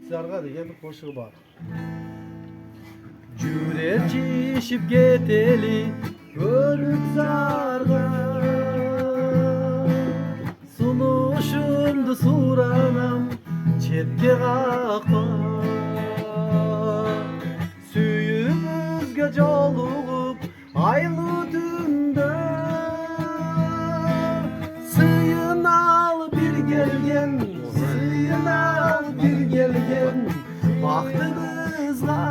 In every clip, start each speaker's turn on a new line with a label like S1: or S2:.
S1: Örükzarga degan bir qo'shiq bor. Jurerchishib keteli Örükzarga sunuşumdu suranam chetga qaqma suyimizga jolug'ib aylu tunda sıyınal bir gelgen sıyınal bir gelgen baktımızga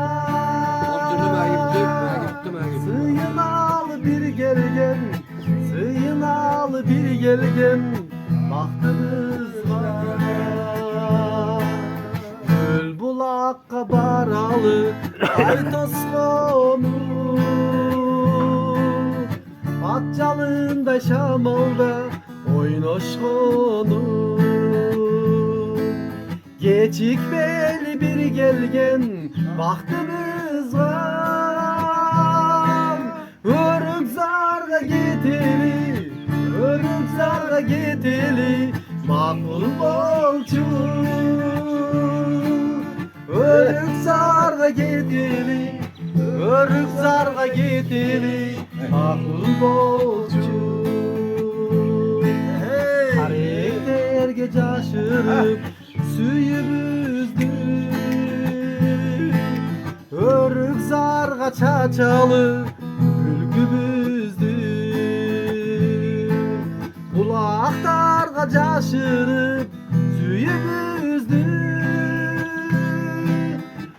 S1: sıyınal bir gelgen sıyınal bir gelgen baktımızga göl bulakka baralı ay toskonu Atçalında şamalda oynaşkonu Geçik beli bir gelgen baktımızga Örükzarga giteli Örükzarga giteli Makul bolçu Örükzarga giteli Örükzarga giteli Makul bolçu Karakterge caşırıp Süyübüzdü Örükzarga çaçalı Ülkübüzdü Kulaktarga caşırıp Süyübüzdü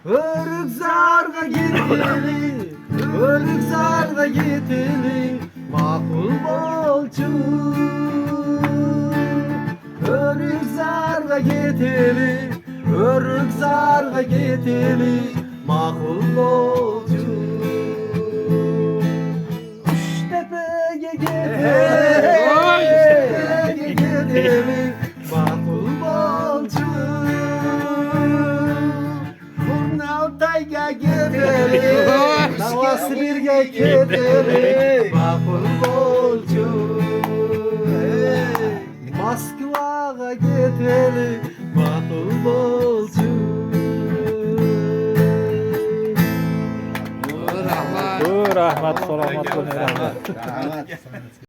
S1: Örükzarga giteli Örükzarga giteli Makul bolçu Örükzarga giteli Örükzarga giteli Makul bolçu Kuştepe'ye giteli Makul bolçu Kurnaltayga giteli Novosibirga giteli Makul bolçu Moskvaga giteli Makul bolçu
S2: Rahmat, salomat bo'ling, rahmat.